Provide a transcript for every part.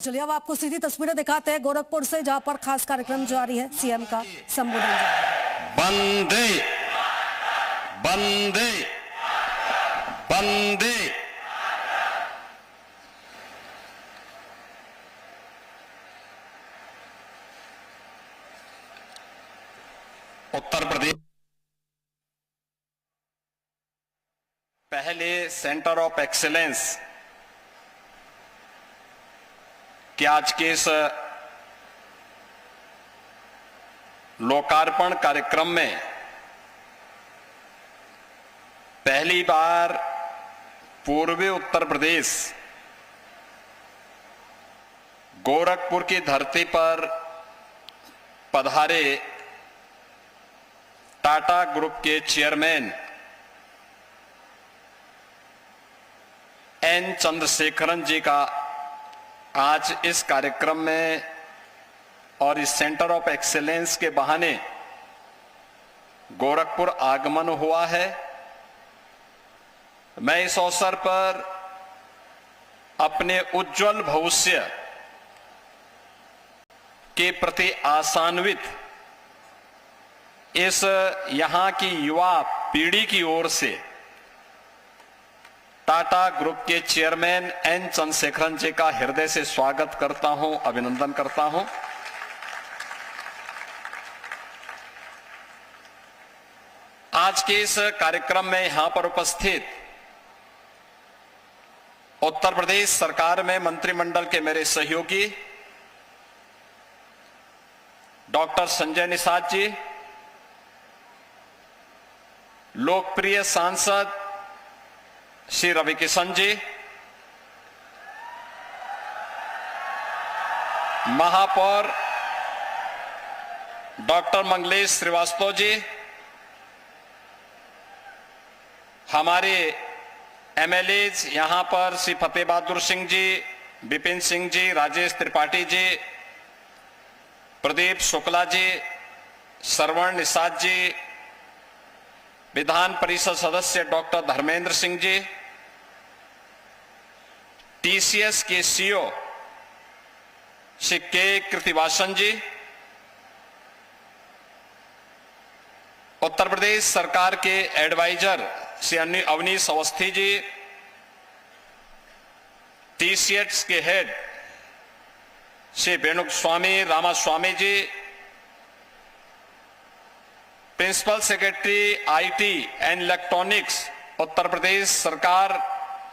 चलिए अब आपको सीधी तस्वीरें दिखाते हैं गोरखपुर से, जहां पर खास कार्यक्रम जारी है। सीएम का संबोधन बंदे बंदे बंदे उत्तर प्रदेश पहले सेंटर ऑफ एक्सीलेंस कि आज के इस लोकार्पण कार्यक्रम में पहली बार पूर्वी उत्तर प्रदेश गोरखपुर की धरती पर पधारे टाटा ग्रुप के चेयरमैन एन चंद्रशेखरन जी का आज इस कार्यक्रम में और इस सेंटर ऑफ एक्सीलेंस के बहाने गोरखपुर आगमन हुआ है। मैं इस अवसर पर अपने उज्जवल भविष्य के प्रति आशान्वित इस यहां की युवा पीढ़ी की ओर से टाटा ग्रुप के चेयरमैन एन चंद्रशेखरन जी का हृदय से स्वागत करता हूं, अभिनंदन करता हूं। आज के इस कार्यक्रम में यहां पर उपस्थित उत्तर प्रदेश सरकार में मंत्रिमंडल के मेरे सहयोगी डॉक्टर संजय निषाद जी, लोकप्रिय सांसद श्री रवि किशन जी, महापौर डॉक्टर मंगलेश श्रीवास्तव जी, हमारे एमएलएज यहां पर श्री फतेह बहादुर सिंह जी, विपिन सिंह जी, राजेश त्रिपाठी जी, प्रदीप शुक्ला जी, श्रवण निषाद जी, विधान परिषद सदस्य डॉक्टर धर्मेंद्र सिंह जी, टीसीएस के सीईओ श्री के कृतिवासन जी, उत्तर प्रदेश सरकार के एडवाइजर श्री अवनीश अवस्थी जी, टीसीएस के head Shri Venuswamy Ramaswamy ji, principal secretary IT and electronics Uttar Pradesh सरकार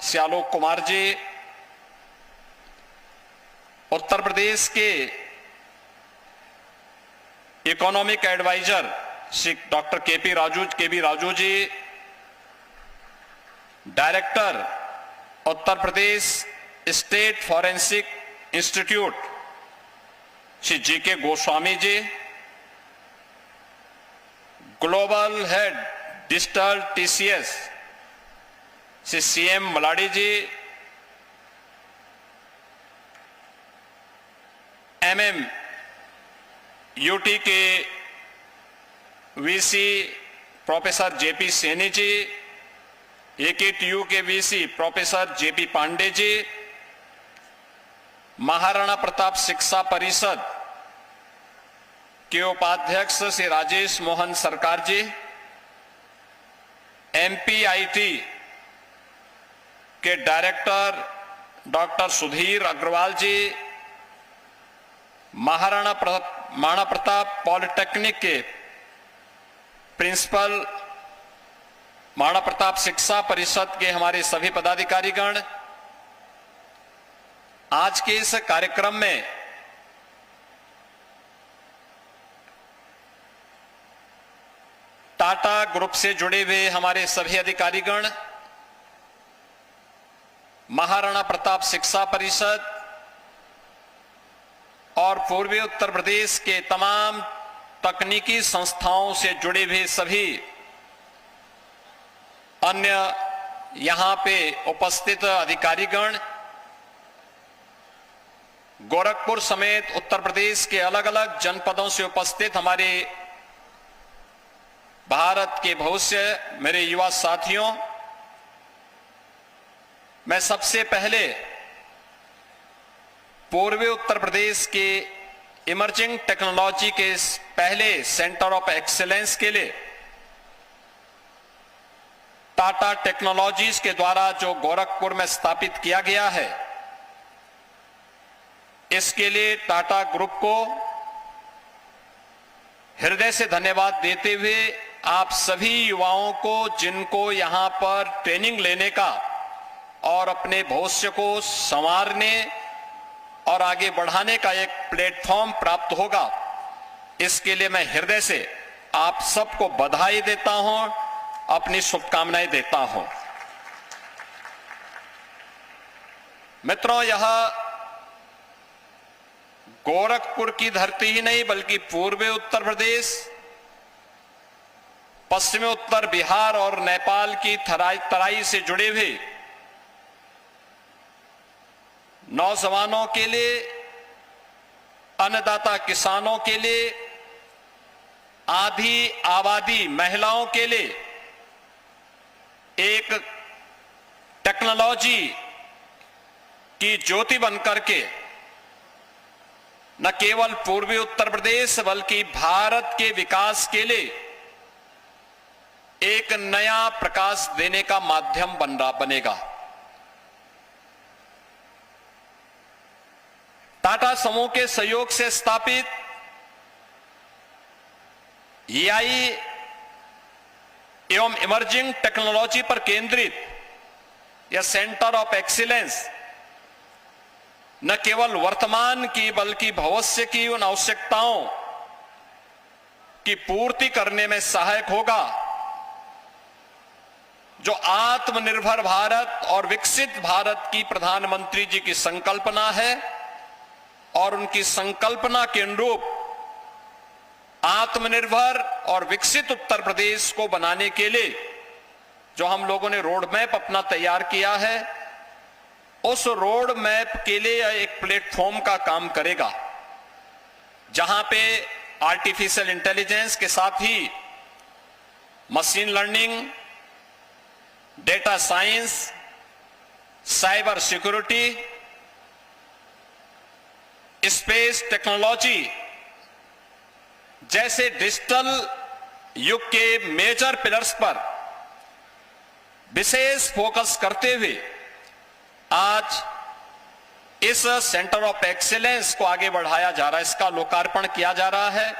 श्री आलोक कुमार जी, उत्तर प्रदेश के economic advisor Shri doctor KB Raju ji, director Uttar Pradesh state forensic institute Shri GK Goswami ji, global head digital TCS Shri CM मलाडी जी, एमएम यूटी के VC professor JP Saini ji, AKTU के VC professor JP Pandey ji, Maharana Pratap शिक्षा परिषद के उपाध्यक्ष श्री राजेश मोहन सरकार जी, एमपीआईटी के डायरेक्टर डॉक्टर सुधीर अग्रवाल जी, महाराणा प्रताप पॉलिटेक्निक के प्रिंसिपल, महाराणा प्रताप शिक्षा परिषद के हमारे सभी पदाधिकारीगण, आज के इस कार्यक्रम में टाटा ग्रुप से जुड़े हुए हमारे सभी अधिकारीगण, महाराणा प्रताप शिक्षा परिषद और पूर्वी उत्तर प्रदेश के तमाम तकनीकी संस्थाओं से जुड़े हुए सभी अन्य यहां पे उपस्थित अधिकारीगण, गोरखपुर समेत उत्तर प्रदेश के अलग अलग जनपदों से उपस्थित हमारे भारत के भविष्य मेरे युवा साथियों, मैं सबसे पहले पूर्वी उत्तर प्रदेश के इमर्जिंग टेक्नोलॉजी के इस पहले सेंटर ऑफ एक्सीलेंस के लिए टाटा टेक्नोलॉजीज के द्वारा जो गोरखपुर में स्थापित किया गया है, इसके लिए टाटा ग्रुप को हृदय से धन्यवाद देते हुए आप सभी युवाओं को, जिनको यहां पर ट्रेनिंग लेने का और अपने भविष्य को संवारने और आगे बढ़ाने का एक प्लेटफॉर्म प्राप्त होगा, इसके लिए मैं हृदय से आप सबको बधाई देता हूं, अपनी शुभकामनाएं देता हूं। मित्रों, यह गोरखपुर की धरती ही नहीं बल्कि पूर्वी उत्तर प्रदेश, पश्चिमी उत्तर बिहार और नेपाल की तराई से जुड़े हुए नौजवानों के लिए, अन्नदाता किसानों के लिए, आधी आबादी महिलाओं के लिए एक टेक्नोलॉजी की ज्योति बनकर के न केवल पूर्वी उत्तर प्रदेश बल्कि भारत के विकास के लिए एक नया प्रकाश देने का माध्यम बनेगा। टाटा समूह के सहयोग से स्थापित एआई एवं इमर्जिंग टेक्नोलॉजी पर केंद्रित यह सेंटर ऑफ एक्सीलेंस न केवल वर्तमान की बल्कि भविष्य की उन आवश्यकताओं की पूर्ति करने में सहायक होगा जो आत्मनिर्भर भारत और विकसित भारत की प्रधानमंत्री जी की संकल्पना है, और उनकी संकल्पना के अनुरूप आत्मनिर्भर और विकसित उत्तर प्रदेश को बनाने के लिए जो हम लोगों ने रोड मैप अपना तैयार किया है, उस रोड मैप के लिए एक प्लेटफॉर्म का काम करेगा, जहां पे आर्टिफिशियल इंटेलिजेंस के साथ ही machine learning, data science, cyber security, space technology जैसे डिजिटल युग के मेजर पिलर्स पर विशेष फोकस करते हुए आज इस सेंटर ऑफ एक्सीलेंस को आगे बढ़ाया जा रहा है, इसका लोकार्पण किया जा रहा है।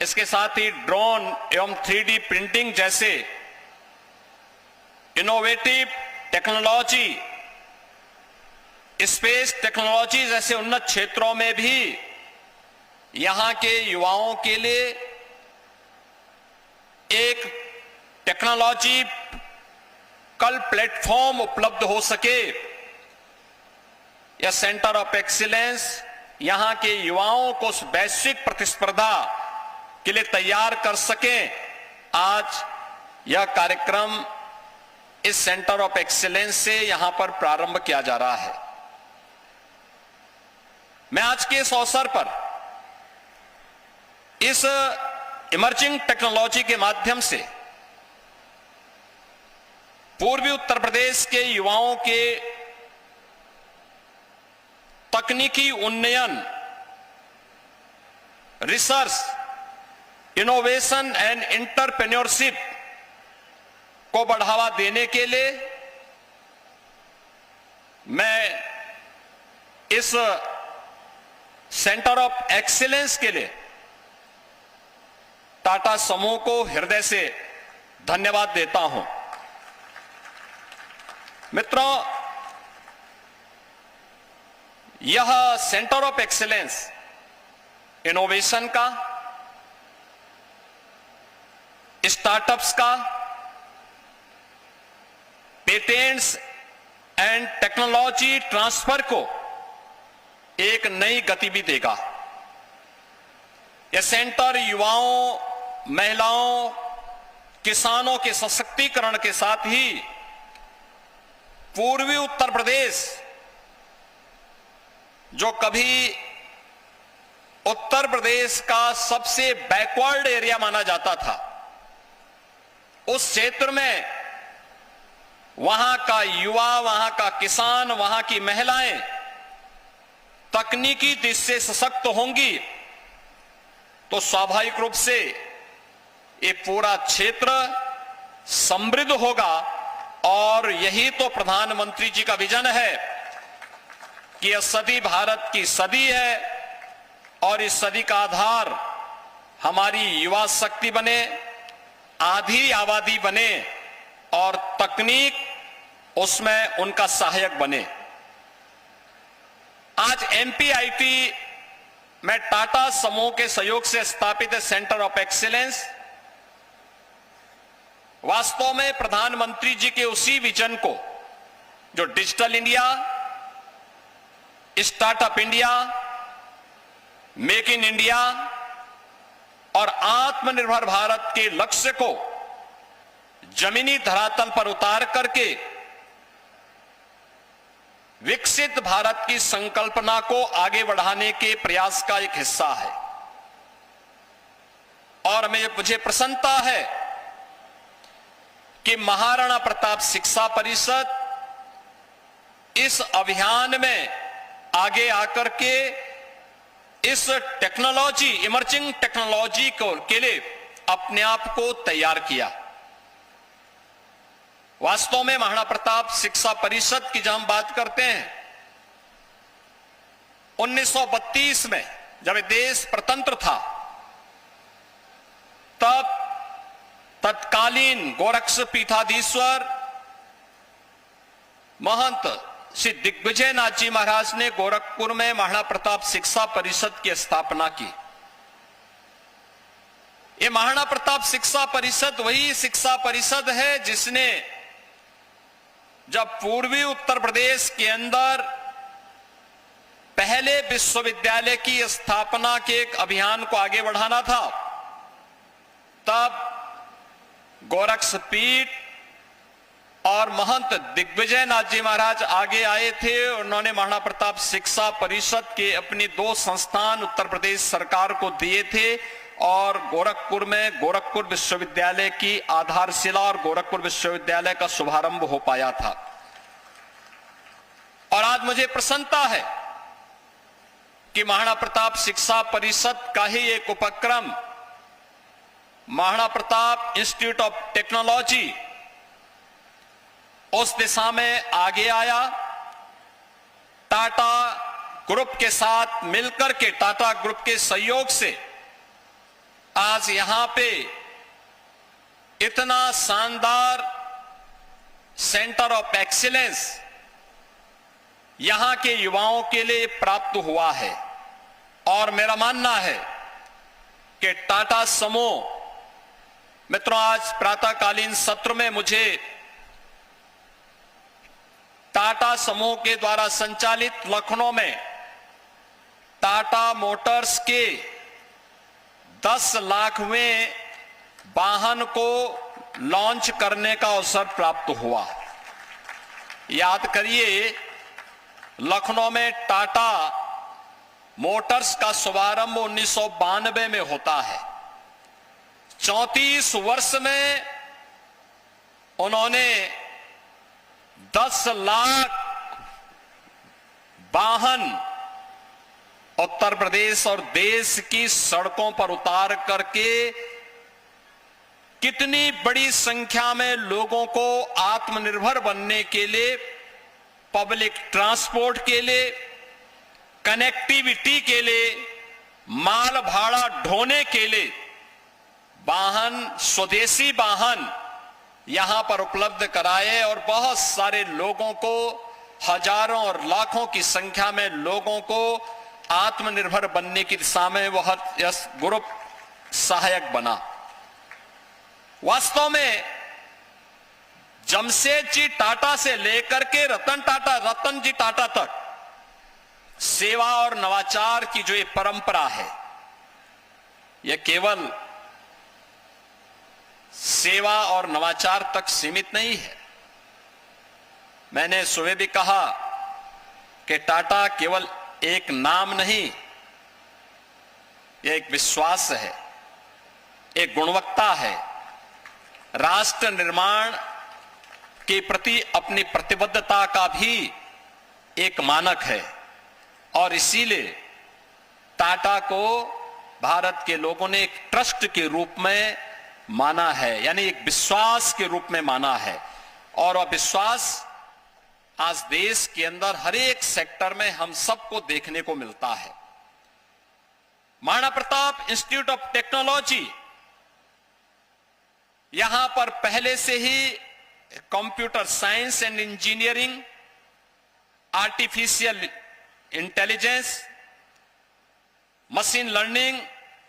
इसके साथ ही ड्रोन एवं 3D प्रिंटिंग जैसे इनोवेटिव टेक्नोलॉजी, स्पेस टेक्नोलॉजी जैसे उन्नत क्षेत्रों में भी यहां के युवाओं के लिए एक टेक्नोलॉजी कल प्लेटफॉर्म उपलब्ध हो सके, यह सेंटर ऑफ एक्सीलेंस यहां के युवाओं को उस वैश्विक प्रतिस्पर्धा के लिए तैयार कर सके। आज यह कार्यक्रम इस सेंटर ऑफ एक्सीलेंस से यहां पर प्रारंभ किया जा रहा है। मैं आज के इस अवसर पर इस इमर्जिंग टेक्नोलॉजी के माध्यम से पूर्वी उत्तर प्रदेश के युवाओं के तकनीकी उन्नयन, रिसर्च, इनोवेशन एंड एंटरप्रेन्योरशिप को बढ़ावा देने के लिए मैं इस सेंटर ऑफ एक्सीलेंस के लिए टाटा समूह को हृदय से धन्यवाद देता हूं। मित्रों, यह सेंटर ऑफ एक्सीलेंस इनोवेशन का, स्टार्टअप्स का, पेटेंट्स एंड टेक्नोलॉजी ट्रांसफर को एक नई गति भी देगा। यह सेंटर युवाओं, महिलाओं, किसानों के सशक्तिकरण के साथ ही पूर्वी उत्तर प्रदेश जो कभी उत्तर प्रदेश का सबसे बैकवर्ड एरिया माना जाता था, उस क्षेत्र में वहां का युवा, वहां का किसान, वहां की महिलाएं तकनीकी दृष्टि से सशक्त होंगी तो स्वाभाविक रूप से ये पूरा क्षेत्र समृद्ध होगा। और यही तो प्रधानमंत्री जी का विजन है कि यह सदी भारत की सदी है और इस सदी का आधार हमारी युवा शक्ति बने, आधी आबादी बने और तकनीक उसमें उनका सहायक बने। आज एमपीआईटी में टाटा समूह के सहयोग से स्थापित सेंटर ऑफ एक्सीलेंस वास्तव में प्रधानमंत्री जी के उसी विजन को, जो digital India, startup India, make in India और आत्मनिर्भर भारत के लक्ष्य को जमीनी धरातल पर उतार करके विकसित भारत की संकल्पना को आगे बढ़ाने के प्रयास का एक हिस्सा है। और मुझे प्रसन्नता है कि महाराणा प्रताप शिक्षा परिषद इस अभियान में आगे आकर के इस टेक्नोलॉजी, इमर्जिंग टेक्नोलॉजी के लिए अपने आप को तैयार किया। वास्तव में महाराणा प्रताप शिक्षा परिषद की जब हम बात करते हैं, 1932 में जब देश स्वतंत्र था तब तत्कालीन गोरक्ष पीठाधीश्वर महंत श्री दिग्विजय नाथ जी महाराज ने गोरखपुर में महाराणा प्रताप शिक्षा परिषद की स्थापना की। ये महाराणा प्रताप शिक्षा परिषद वही शिक्षा परिषद है जिसने जब पूर्वी उत्तर प्रदेश के अंदर पहले विश्वविद्यालय की स्थापना के एक अभियान को आगे बढ़ाना था, तब गोरक्ष पीठ और महंत दिग्विजय नाथ जी महाराज आगे आए थे। उन्होंने महाराणा प्रताप शिक्षा परिषद के अपनी 2 संस्थान उत्तर प्रदेश सरकार को दिए थे और गोरखपुर में गोरखपुर विश्वविद्यालय की आधारशिला और गोरखपुर विश्वविद्यालय का शुभारंभ हो पाया था। और आज मुझे प्रसन्नता है कि महाराणा प्रताप शिक्षा परिषद का ही एक उपक्रम Maharana Pratap institute of technology उस दिशा में आगे आया। टाटा ग्रुप के साथ मिलकर के, टाटा ग्रुप के सहयोग से आज यहां पे इतना शानदार सेंटर ऑफ एक्सीलेंस यहां के युवाओं के लिए प्राप्त हुआ है। और मेरा मानना है कि टाटा समूह, मित्रों, आज प्रातःकालीन सत्र में मुझे टाटा समूह के द्वारा संचालित लखनऊ में टाटा मोटर्स के 10 लाखवें वाहन को लॉन्च करने का अवसर प्राप्त हुआ। याद करिए, लखनऊ में टाटा मोटर्स का शुभारंभ 1992 में होता है। 34 वर्ष में उन्होंने 10 लाख वाहन उत्तर प्रदेश और देश की सड़कों पर उतार करके कितनी बड़ी संख्या में लोगों को आत्मनिर्भर बनने के लिए, पब्लिक ट्रांसपोर्ट के लिए, कनेक्टिविटी के लिए, माल भाड़ा ढोने के लिए वाहन, स्वदेशी वाहन यहां पर उपलब्ध कराए और बहुत सारे लोगों को, हजारों और लाखों की संख्या में लोगों को आत्मनिर्भर बनने की दिशा में वह ग्रुप सहायक बना। वास्तव में जमशेद जी टाटा से लेकर के रतन जी टाटा तक सेवा और नवाचार की जो ये परंपरा है, यह केवल सेवा और नवाचार तक सीमित नहीं है। मैंने सुबह भी कहा कि टाटा केवल एक नाम नहीं, यह एक विश्वास है, एक गुणवत्ता है, राष्ट्र निर्माण के प्रति अपनी प्रतिबद्धता का भी एक मानक है। और इसीलिए टाटा को भारत के लोगों ने एक ट्रस्ट के रूप में माना है, यानी एक विश्वास के रूप में माना है। और वह विश्वास आज देश के अंदर हर एक सेक्टर में हम सबको देखने को मिलता है। Maharana Pratap institute of technology, यहां पर पहले से ही computer science and engineering, artificial intelligence, machine learning,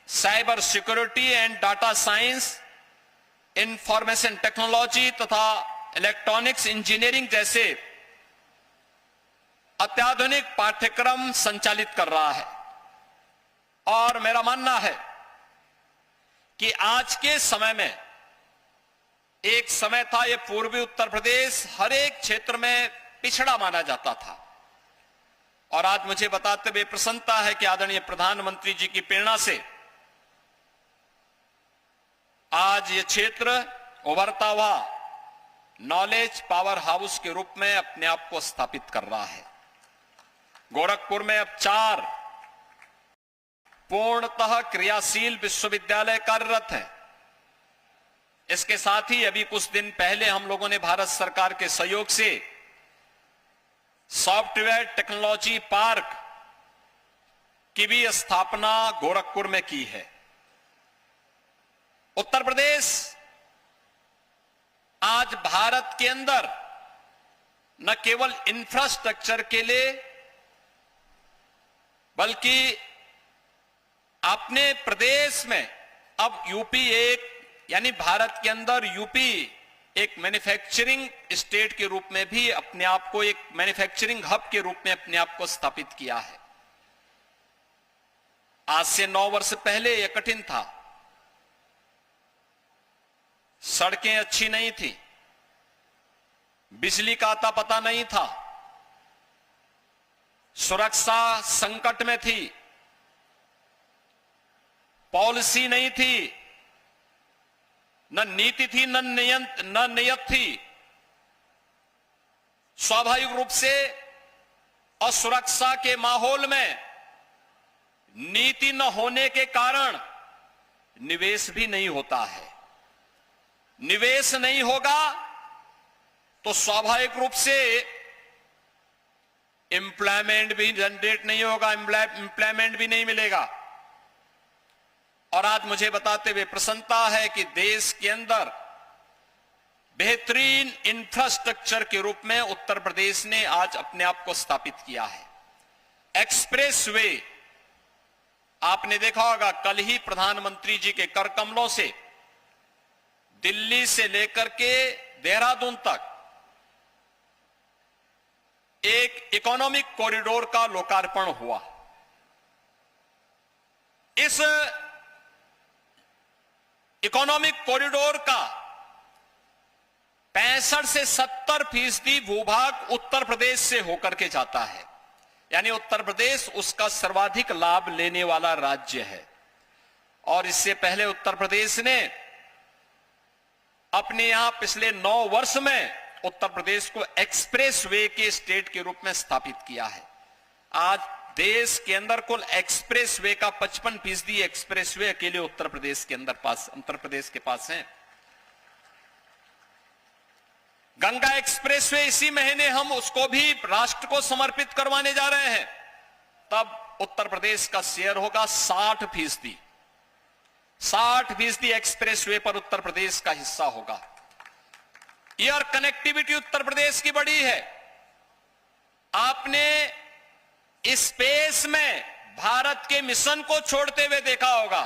cyber security and data science, information technology तथा इलेक्ट्रॉनिक्स इंजीनियरिंग जैसे अत्याधुनिक पाठ्यक्रम संचालित कर रहा है। और मेरा मानना है कि आज के समय में, एक समय था यह पूर्वी उत्तर प्रदेश हर एक क्षेत्र में पिछड़ा माना जाता था, और आज मुझे बताते हुए प्रसन्नता है कि आदरणीय प्रधानमंत्री जी की प्रेरणा से आज ये क्षेत्र उभरता हुआ नॉलेज पावर हाउस के रूप में अपने आप को स्थापित कर रहा है। गोरखपुर में अब 4 पूर्णतः क्रियाशील विश्वविद्यालय कार्यरत हैं। इसके साथ ही अभी कुछ दिन पहले हम लोगों ने भारत सरकार के सहयोग से सॉफ्टवेयर टेक्नोलॉजी पार्क की भी स्थापना गोरखपुर में की है। उत्तर प्रदेश आज भारत के अंदर न केवल इंफ्रास्ट्रक्चर के लिए, बल्कि अपने प्रदेश में अब यूपी यानी भारत के अंदर यूपी एक मैन्युफैक्चरिंग स्टेट के रूप में भी अपने आप को, एक मैन्युफैक्चरिंग हब के रूप में अपने आप को स्थापित किया है। आज से 9 वर्ष पहले यह कठिन था। सड़कें अच्छी नहीं थी, बिजली का अता पता नहीं था, सुरक्षा संकट में थी, पॉलिसी नहीं थी, न नीति थी, न नियत थी। स्वाभाविक रूप से असुरक्षा के माहौल में नीति न होने के कारण निवेश भी नहीं होता है। निवेश नहीं होगा तो स्वाभाविक रूप से एम्प्लॉयमेंट भी जनरेट नहीं होगा, एम्प्लॉयमेंट भी नहीं मिलेगा। और आज मुझे बताते हुए प्रसन्नता है कि देश के अंदर बेहतरीन इंफ्रास्ट्रक्चर के रूप में उत्तर प्रदेश ने आज अपने आप को स्थापित किया है। एक्सप्रेसवे, आपने देखा होगा कल ही प्रधानमंत्री जी के कर कमलों से दिल्ली से लेकर के देहरादून तक एक इकोनॉमिक कॉरिडोर का लोकार्पण हुआ। इस इकोनॉमिक कॉरिडोर का 65 से 70% भूभाग उत्तर प्रदेश से होकर के जाता है, यानी उत्तर प्रदेश उसका सर्वाधिक लाभ लेने वाला राज्य है। और इससे पहले उत्तर प्रदेश ने अपने यहां पिछले 9 वर्ष में उत्तर प्रदेश को एक्सप्रेसवे के स्टेट के रूप में स्थापित किया है। आज देश के अंदर कुल एक्सप्रेसवे का 55% एक्सप्रेसवे अकेले उत्तर प्रदेश के पास है। गंगा एक्सप्रेसवे इसी महीने हम उसको भी राष्ट्र को समर्पित करवाने जा रहे हैं। तब उत्तर प्रदेश का शेयर होगा 60%। 60% एक्सप्रेसवे पर उत्तर प्रदेश का हिस्सा होगा। एयर कनेक्टिविटी उत्तर प्रदेश की बड़ी है। आपने स्पेस में भारत के मिशन को छोड़ते हुए देखा होगा,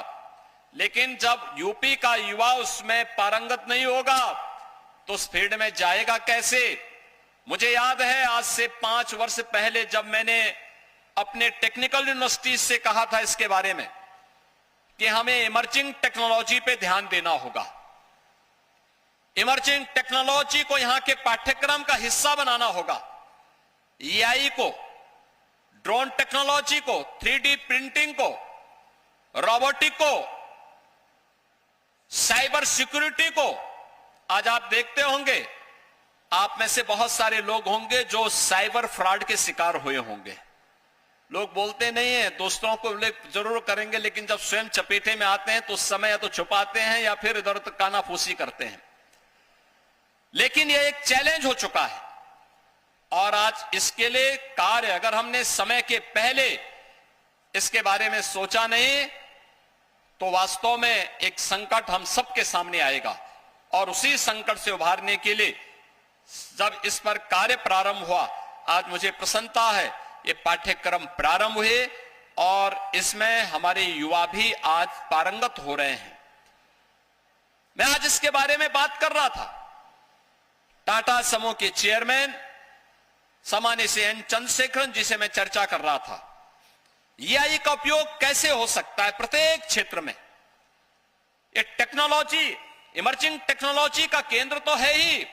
लेकिन जब यूपी का युवा उसमें पारंगत नहीं होगा तो उस फील्ड में जाएगा कैसे। मुझे याद है आज से 5 वर्ष पहले जब मैंने अपने टेक्निकल यूनिवर्सिटी से कहा था इसके बारे में कि हमें इमर्जिंग टेक्नोलॉजी पे ध्यान देना होगा, इमर्जिंग टेक्नोलॉजी को यहां के पाठ्यक्रम का हिस्सा बनाना होगा। एआई को, ड्रोन टेक्नोलॉजी को, 3D प्रिंटिंग को, रोबोटिक को, साइबर सिक्योरिटी को। आज आप देखते होंगे, आप में से बहुत सारे लोग होंगे जो साइबर फ्रॉड के शिकार हुए होंगे। लोग बोलते नहीं है, दोस्तों को जरूर करेंगे, लेकिन जब स्वयं चपेटे में आते हैं तो उस समय या तो छुपाते हैं या फिर इधर उधर कानाफूसी करते हैं। लेकिन यह एक चैलेंज हो चुका है और आज इसके लिए कार्य, अगर हमने समय के पहले इसके बारे में सोचा नहीं तो वास्तव में एक संकट हम सबके सामने आएगा। और उसी संकट से उभारने के लिए जब इस पर कार्य प्रारंभ हुआ, आज मुझे प्रसन्नता है ये पाठ्यक्रम प्रारंभ हुए और इसमें हमारे युवा भी आज पारंगत हो रहे हैं। मैं आज इसके बारे में बात कर रहा था। टाटा समूह के चेयरमैन सामान्य से एन चंद्रशेखरन जी से मैं चर्चा कर रहा था, एआई का उपयोग कैसे हो सकता है प्रत्येक क्षेत्र में। ये टेक्नोलॉजी, इमर्जिंग टेक्नोलॉजी का केंद्र तो है ही,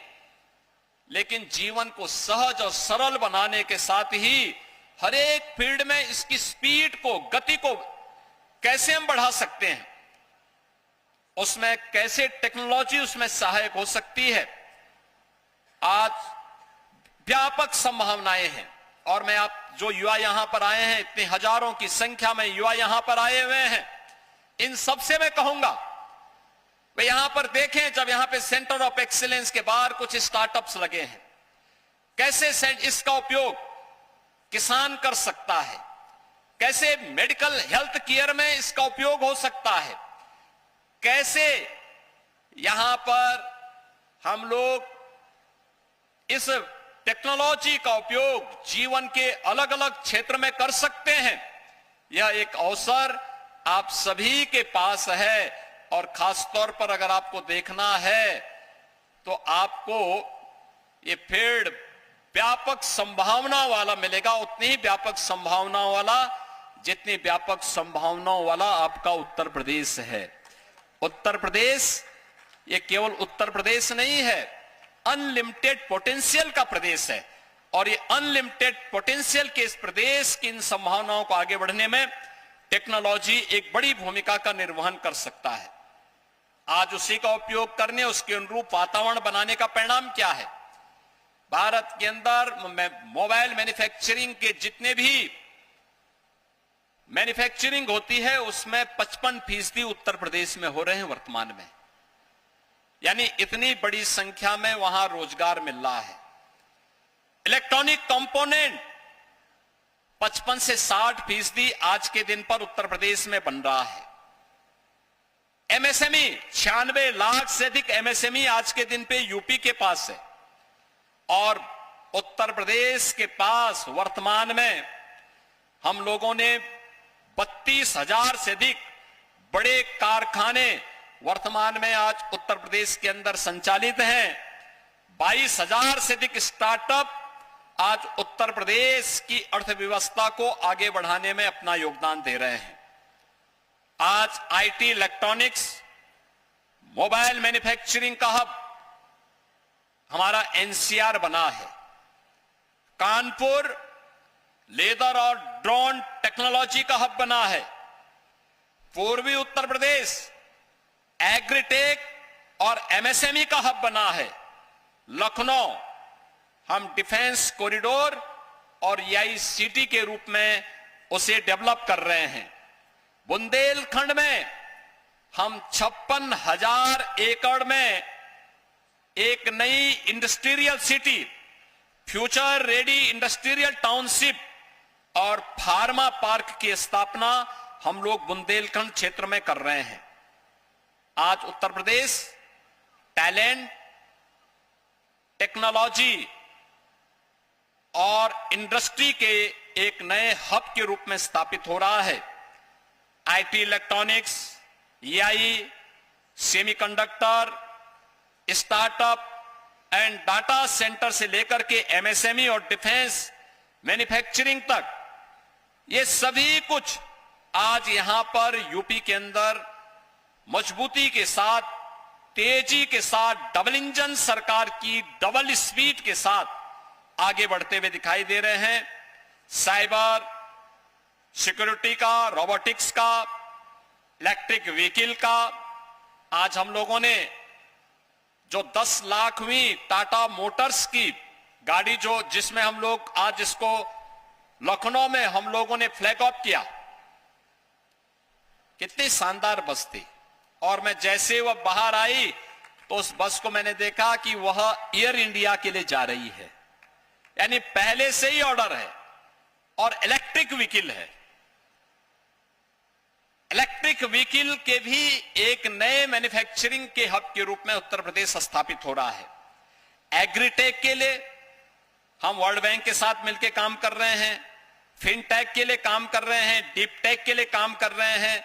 लेकिन जीवन को सहज और सरल बनाने के साथ ही हर एक फील्ड में इसकी स्पीड को, गति को कैसे हम बढ़ा सकते हैं, उसमें कैसे टेक्नोलॉजी उसमें सहायक हो सकती है। आज व्यापक संभावनाएं हैं और मैं आप जो युवा यहां पर आए हैं, इतने हजारों की संख्या में युवा यहां पर आए हुए हैं, इन सबसे मैं कहूंगा वे यहां पर देखें, जब यहां पे सेंटर ऑफ एक्सीलेंस के बाहर कुछ स्टार्टअप्स लगे हैं, कैसे इसका उपयोग किसान कर सकता है, कैसे मेडिकल हेल्थ केयर में इसका उपयोग हो सकता है, कैसे यहां पर हम लोग इस टेक्नोलॉजी का उपयोग जीवन के अलग अलग क्षेत्र में कर सकते हैं। यह एक अवसर आप सभी के पास है और खास तौर पर अगर आपको देखना है तो आपको ये फील्ड व्यापक संभावना वाला मिलेगा, उतनी ही व्यापक संभावनाओं वाला जितनी व्यापक संभावनाओं वाला आपका उत्तर प्रदेश है। उत्तर प्रदेश ये केवल उत्तर प्रदेश नहीं है, अनलिमिटेड पोटेंशियल का प्रदेश है और ये अनलिमिटेड पोटेंशियल के इस प्रदेश की इन संभावनाओं को आगे बढ़ने में टेक्नोलॉजी एक बड़ी भूमिका का निर्वहन कर सकता है। आज उसी का उपयोग करने, उसके अनुरूप वातावरण बनाने का परिणाम क्या है। भारत के अंदर मोबाइल मैन्युफैक्चरिंग के जितने भी मैन्युफैक्चरिंग होती है उसमें 55% उत्तर प्रदेश में हो रहे हैं वर्तमान में, यानी इतनी बड़ी संख्या में वहां रोजगार मिल रहा है। इलेक्ट्रॉनिक कंपोनेंट 55 से 60% आज के दिन पर उत्तर प्रदेश में बन रहा है। एमएसएमई 96 लाख से अधिक एमएसएमई आज के दिन पे यूपी के पास है और उत्तर प्रदेश के पास वर्तमान में हम लोगों ने 32,000 से अधिक बड़े कारखाने वर्तमान में आज उत्तर प्रदेश के अंदर संचालित हैं। 22,000 से अधिक स्टार्टअप आज उत्तर प्रदेश की अर्थव्यवस्था को आगे बढ़ाने में अपना योगदान दे रहे हैं। आज आईटी, इलेक्ट्रॉनिक्स, मोबाइल मैन्युफैक्चरिंग का हब हमारा एनसीआर बना है। कानपुर लेदर और ड्रोन टेक्नोलॉजी का हब बना है। पूर्वी उत्तर प्रदेश एग्रीटेक और एमएसएमई का हब बना है। लखनऊ हम डिफेंस कॉरिडोर और एआई सिटी के रूप में उसे डेवलप कर रहे हैं। बुंदेलखंड में हम 56,000 एकड़ में एक नई industrial city, future ready industrial township और फार्मा पार्क की स्थापना हम लोग बुंदेलखंड क्षेत्र में कर रहे हैं। आज उत्तर प्रदेश टैलेंट, टेक्नोलॉजी और इंडस्ट्री के एक नए हब के रूप में स्थापित हो रहा है। IT, electronics, AI, semiconductor, startup and data centre से लेकर के एमएसएमई और डिफेंस मैन्युफैक्चरिंग तक, ये सभी कुछ आज यहां पर यूपी के अंदर मजबूती के साथ, तेजी के साथ, डबल इंजन सरकार की डबल स्पीड के साथ आगे बढ़ते हुए दिखाई दे रहे हैं। साइबर सिक्योरिटी का, रोबोटिक्स का, इलेक्ट्रिक व्हीकल का, आज हम लोगों ने जो 10 लाखवीं टाटा मोटर्स की गाड़ी जिसमें हम लोग आज इसको लखनऊ में हम लोगों ने फ्लैग ऑफ किया। कितनी शानदार बस थी, और मैं जैसे वह बाहर आई तो उस बस को मैंने देखा कि वह एयर इंडिया के लिए जा रही है, यानी पहले से ही ऑर्डर है, और इलेक्ट्रिक व्हीकल है। इलेक्ट्रिक व्हीकल के भी एक नए मैन्युफैक्चरिंग के हब के रूप में उत्तर प्रदेश स्थापित हो रहा है। एग्रीटेक के लिए हम वर्ल्ड बैंक के साथ मिलकर काम कर रहे हैं, फिनटेक के लिए काम कर रहे हैं, डीप टेक के लिए काम कर रहे हैं,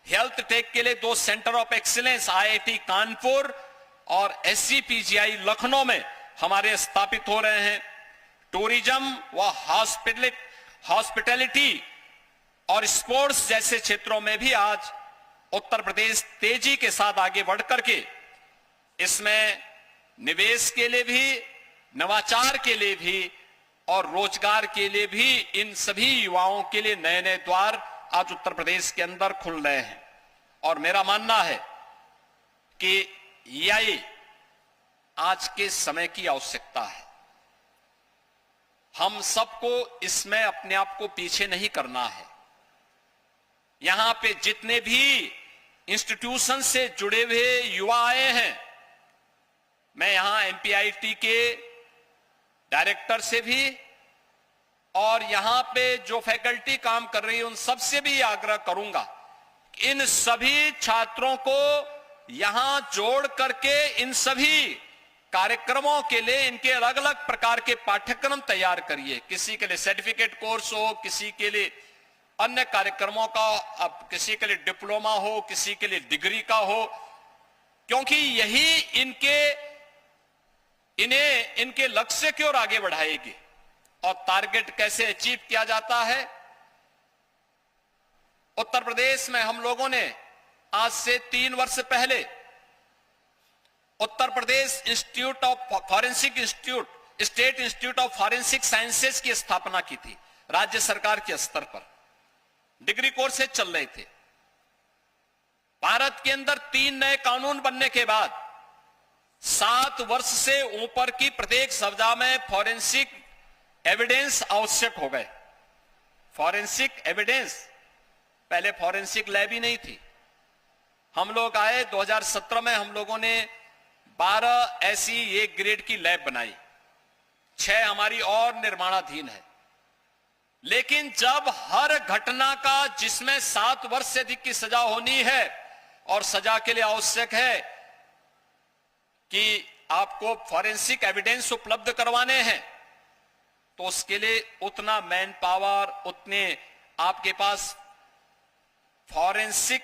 हेल्थ टेक के लिए 2 centre of excellence IIT Kanpur और SCPGI लखनऊ में हमारे स्थापित हो रहे हैं। टूरिज्म व हॉस्पिटैलिटी और स्पोर्ट्स जैसे क्षेत्रों में भी आज उत्तर प्रदेश तेजी के साथ आगे बढ़ करके इसमें निवेश के लिए भी, नवाचार के लिए भी और रोजगार के लिए भी इन सभी युवाओं के लिए नए नए द्वार आज उत्तर प्रदेश के अंदर खुल रहे हैं। और मेरा मानना है कि यही आज के समय की आवश्यकता है। हम सबको इसमें अपने आप को पीछे नहीं करना है। यहां पे जितने भी इंस्टीट्यूशन से जुड़े हुए युवा आए हैं, मैं यहां MPIT के डायरेक्टर से भी और यहां पे जो फैकल्टी काम कर रही है उन सबसे भी आग्रह करूंगा, इन सभी छात्रों को यहां जोड़ करके इन सभी कार्यक्रमों के लिए इनके अलग अलग प्रकार के पाठ्यक्रम तैयार करिए। किसी के लिए सर्टिफिकेट कोर्स हो, किसी के लिए अन्य कार्यक्रमों का, अब किसी के लिए डिप्लोमा हो, किसी के लिए डिग्री का हो, क्योंकि यही इनके लक्ष्य की ओर आगे बढ़ाएगी। और टारगेट कैसे अचीव किया जाता है? उत्तर प्रदेश में हम लोगों ने आज से 3 वर्ष पहले Uttar Pradesh institute of forensic institute, state institute of forensic sciences की स्थापना की थी। राज्य सरकार के स्तर पर डिग्री कोर्सेज चल रहे थे। भारत के अंदर 3 नए कानून बनने के बाद 7 वर्ष से ऊपर की प्रत्येक सजा में फॉरेंसिक एविडेंस आवश्यक हो गए। फॉरेंसिक एविडेंस, पहले फॉरेंसिक लैब ही नहीं थी। हम लोग आए 2017 में, हम लोगों ने 12 ऐसी एक ग्रेड की लैब बनाई, 6 हमारी और निर्माणाधीन है। लेकिन जब हर घटना का जिसमें 7 वर्ष से अधिक की सजा होनी है और सजा के लिए आवश्यक है कि आपको फॉरेंसिक एविडेंस उपलब्ध करवाने हैं, तो उसके लिए उतना मैन पावर, उतने आपके पास फॉरेंसिक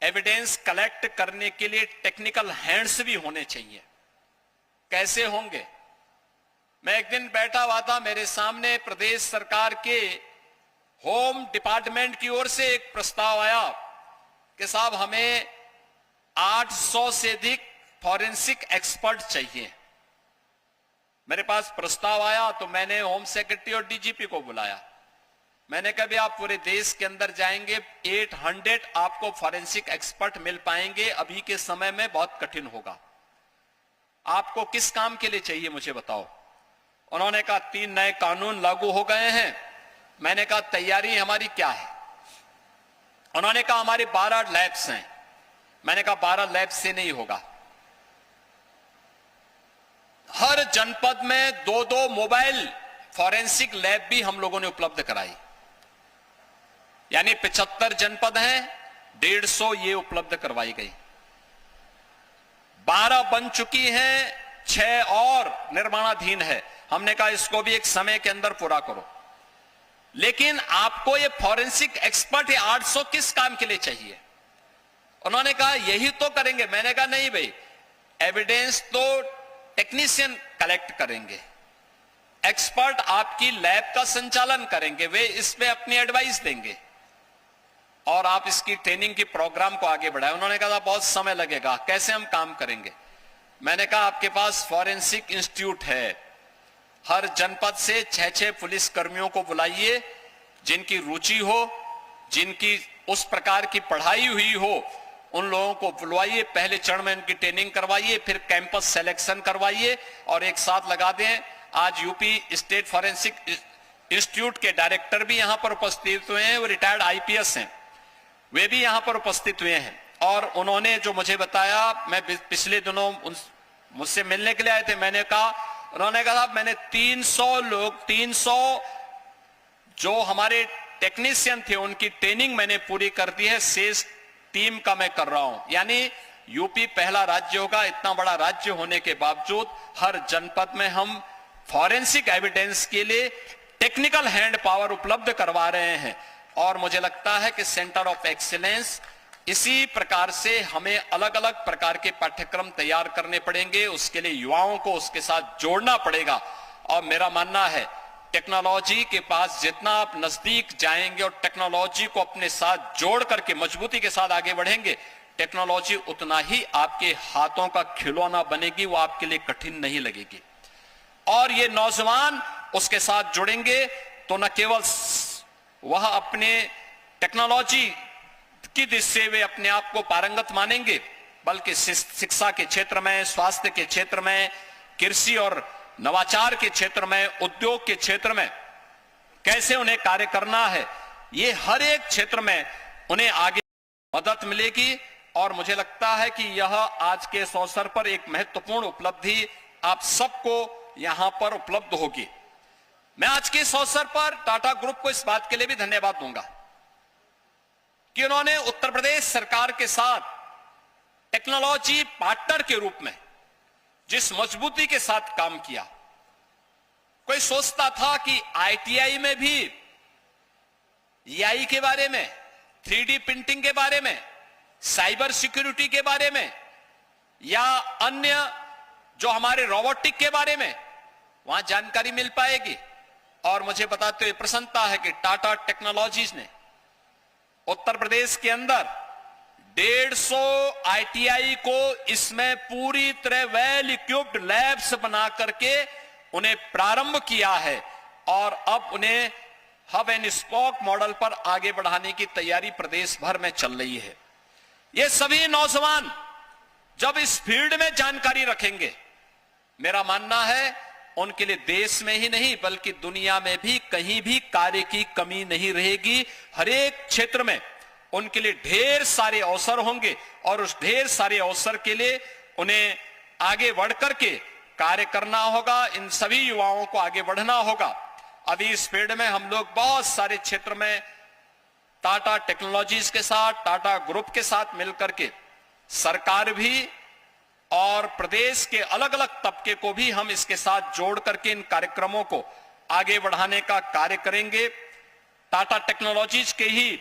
एविडेंस कलेक्ट करने के लिए टेक्निकल हैंड्स भी होने चाहिए। कैसे होंगे? मैं एक दिन बैठा हुआ था, मेरे सामने प्रदेश सरकार के होम डिपार्टमेंट की ओर से एक प्रस्ताव आया कि साहब हमें 800 से अधिक फॉरेंसिक एक्सपर्ट चाहिए। मेरे पास प्रस्ताव आया तो मैंने होम सेक्रेटरी और DGP को बुलाया। मैंने कहा भी आप पूरे देश के अंदर जाएंगे, 800 आपको फॉरेंसिक एक्सपर्ट मिल पाएंगे, अभी के समय में बहुत कठिन होगा। आपको किस काम के लिए चाहिए मुझे बताओ। उन्होंने कहा 3 नए कानून लागू हो गए हैं। मैंने कहा तैयारी हमारी क्या है? उन्होंने कहा हमारे 12 लैब्स हैं। मैंने कहा 12 लैब से नहीं होगा। हर जनपद में 2-2 मोबाइल फॉरेंसिक लैब भी हम लोगों ने उपलब्ध कराई, यानी 75 जनपद हैं, 150 ये उपलब्ध करवाई गई। 12 बन चुकी हैं, 6 और निर्माणाधीन है। हमने कहा इसको भी एक समय के अंदर पूरा करो। लेकिन आपको ये फॉरेंसिक एक्सपर्ट 800 किस काम के लिए चाहिए? उन्होंने कहा यही तो करेंगे। मैंने कहा नहीं भाई, एविडेंस तो टेक्नीशियन कलेक्ट करेंगे, एक्सपर्ट आपकी लैब का संचालन करेंगे, वे इसमें अपनी एडवाइस देंगे और आप इसकी ट्रेनिंग की प्रोग्राम को आगे बढ़ाएं। उन्होंने कहा बहुत समय लगेगा, कैसे हम काम करेंगे? मैंने कहा आपके पास फॉरेंसिक इंस्टीट्यूट है, हर जनपद से 6-6 पुलिस कर्मियों को बुलाइए, जिनकी रुचि हो, जिनकी उस प्रकार की पढ़ाई हुई हो, उन लोगों को बुलवाइए, पहले चरण में उनकी ट्रेनिंग करवाइए, फिर कैंपस सिलेक्शन करवाइए और एक साथ लगा दें। आज यूपी स्टेट फॉरेंसिक इंस्टीट्यूट के डायरेक्टर भी यहां पर उपस्थित हुए हैं, वो रिटायर्ड आईपीएस हैं, वे भी यहां पर उपस्थित हुए हैं। और उन्होंने जो मुझे बताया, मैं पिछले दिनों मुझसे मिलने के लिए आए थे, मैंने कहा, उन्होंने कहा साहब मैंने 300 जो हमारे टेक्नीशियन थे उनकी ट्रेनिंग मैंने पूरी कर दी है, शेष टीम का मैं कर रहा हूं। यानी यूपी पहला राज्य होगा, इतना बड़ा राज्य होने के बावजूद हर जनपद में हम फॉरेंसिक एविडेंस के लिए टेक्निकल हैंड पावर उपलब्ध करवा रहे हैं। और मुझे लगता है कि सेंटर ऑफ एक्सीलेंस, इसी प्रकार से हमें अलग अलग प्रकार के पाठ्यक्रम तैयार करने पड़ेंगे, उसके लिए युवाओं को उसके साथ जोड़ना पड़ेगा। और मेरा मानना है टेक्नोलॉजी के पास जितना आप नजदीक जाएंगे और टेक्नोलॉजी को अपने साथ जोड़ करके मजबूती के साथ आगे बढ़ेंगे, टेक्नोलॉजी उतना ही आपके हाथों का खिलौना बनेगी, वो आपके लिए कठिन नहीं लगेगी। और ये नौजवान उसके साथ जुड़ेंगे तो न केवल वह अपने टेक्नोलॉजी की दिशा से वे अपने आप को पारंगत मानेंगे, बल्कि शिक्षा के क्षेत्र में, स्वास्थ्य के क्षेत्र में, कृषि और नवाचार के क्षेत्र में, उद्योग के क्षेत्र में कैसे उन्हें कार्य करना है, ये हर एक क्षेत्र में उन्हें आगे मदद मिलेगी। और मुझे लगता है कि यह आज के इस अवसर पर एक महत्वपूर्ण उपलब्धि आप सबको यहां पर उपलब्ध होगी। मैं आज के इस अवसर पर टाटा ग्रुप को इस बात के लिए भी धन्यवाद दूंगा कि उन्होंने उत्तर प्रदेश सरकार के साथ टेक्नोलॉजी पार्टनर के रूप में जिस मजबूती के साथ काम किया। कोई सोचता था कि आईटीआई में भी एआई के बारे में, 3D प्रिंटिंग के बारे में, साइबर सिक्योरिटी के बारे में या अन्य जो हमारे रोबोटिक के बारे में वहां जानकारी मिल पाएगी। और मुझे बताते हुए प्रसन्नता है कि टाटा टेक्नोलॉजीज ने उत्तर प्रदेश के अंदर 150 आईटीआई को इसमें पूरी तरह वेल इक्विप्ड लैब्स बना करके उन्हें प्रारंभ किया है। और अब उन्हें हब एंड स्पोक मॉडल पर आगे बढ़ाने की तैयारी प्रदेश भर में चल रही है। ये सभी नौजवान जब इस फील्ड में जानकारी रखेंगे, मेरा मानना है उनके लिए देश में ही नहीं बल्कि दुनिया में भी कहीं भी कार्य की कमी नहीं रहेगी। हर एक क्षेत्र में उनके लिए ढेर सारे अवसर होंगे और उस ढेर सारे अवसर के लिए उन्हें आगे बढ़ करके कार्य करना होगा। इन सभी युवाओं को आगे बढ़ना होगा। अभी इस फील्ड में हम लोग बहुत सारे क्षेत्र में टाटा टेक्नोलॉजीज के साथ, टाटा ग्रुप के साथ मिलकर के सरकार भी और प्रदेश के अलग अलग तबके को भी हम इसके साथ जोड़ करके इन कार्यक्रमों को आगे बढ़ाने का कार्य करेंगे। टाटा टेक्नोलॉजीज के ही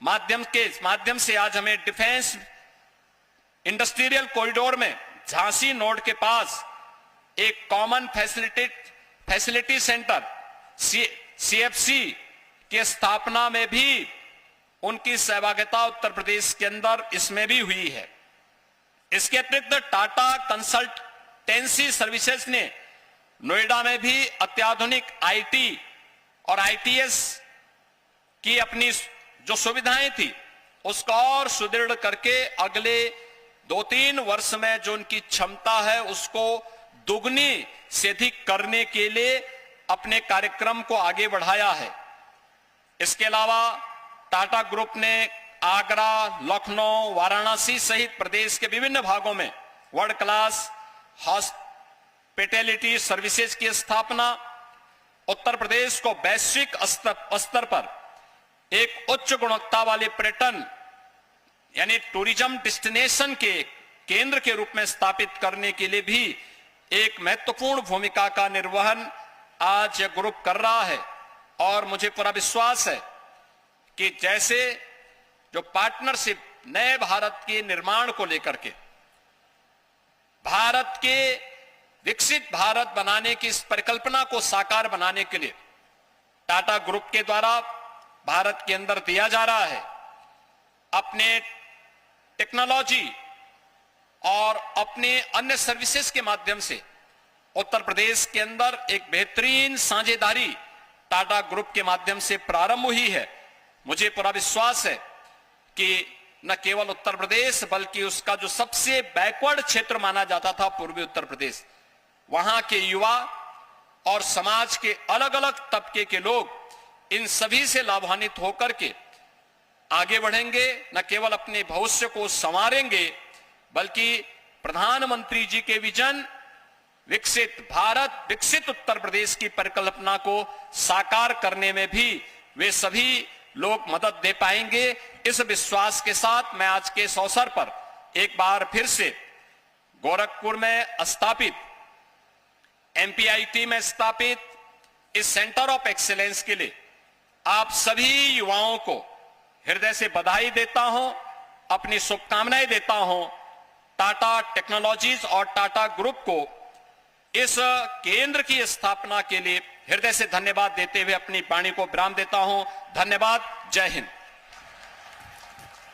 माध्यम से आज हमें डिफेंस इंडस्ट्रियल कॉरिडोर में झांसी नोड के पास एक कॉमन फैसिलिटी सेंटर सीएफसी की स्थापना में भी उनकी सहभागिता उत्तर प्रदेश के अंदर इसमें भी हुई है। इसके अतिरिक्त टाटा कंसल्टेंसी सर्विसेज ने नोएडा में भी अत्याधुनिक आईटी और आईटीएस की अपनी जो सुविधाएं थी उसका और सुदृढ़ करके अगले 2-3 वर्ष में जो उनकी क्षमता है उसको दुगनी से अधिक करने के लिए अपने कार्यक्रम को आगे बढ़ाया है। इसके अलावा टाटा ग्रुप ने आगरा, लखनऊ, वाराणसी सहित प्रदेश के विभिन्न भागों में वर्ल्ड क्लास हॉस्पिटैलिटी सर्विसेज की स्थापना, उत्तर प्रदेश को वैश्विक स्तर पर एक उच्च गुणवत्ता वाले पर्यटन यानी टूरिज्म डेस्टिनेशन के केंद्र के रूप में स्थापित करने के लिए भी एक महत्वपूर्ण भूमिका का निर्वहन आज यह ग्रुप कर रहा है। और मुझे पूरा विश्वास है कि जैसे जो पार्टनरशिप नए भारत के निर्माण को लेकर के, भारत के विकसित भारत बनाने की इस परिकल्पना को साकार बनाने के लिए टाटा ग्रुप के द्वारा भारत के अंदर दिया जा रहा है, अपने टेक्नोलॉजी और अपने अन्य सर्विसेज के माध्यम से उत्तर प्रदेश के अंदर एक बेहतरीन साझेदारी टाटा ग्रुप के माध्यम से प्रारंभ हुई है। मुझे पूरा विश्वास है कि न केवल उत्तर प्रदेश बल्कि उसका जो सबसे बैकवर्ड क्षेत्र माना जाता था पूर्वी उत्तर प्रदेश, वहां के युवा और समाज के अलग अलग तबके के लोग इन सभी से लाभान्वित होकर के आगे बढ़ेंगे, न केवल अपने भविष्य को संवारेंगे बल्कि प्रधानमंत्री जी के विजन विकसित भारत, विकसित उत्तर प्रदेश की परिकल्पना को साकार करने में भी वे सभी लोग मदद दे पाएंगे। इस विश्वास के साथ मैं आज के इस अवसर पर एक बार फिर से गोरखपुर में स्थापित, MPIT में स्थापित इस सेंटर ऑफ एक्सीलेंस के लिए आप सभी युवाओं को हृदय से बधाई देता हूं, अपनी शुभकामनाएं देता हूं। टाटा टेक्नोलॉजीज और टाटा ग्रुप को इस केंद्र की स्थापना के लिए हृदय से धन्यवाद देते हुए अपनी वाणी को विराम देता हूं। धन्यवाद। जय हिंद।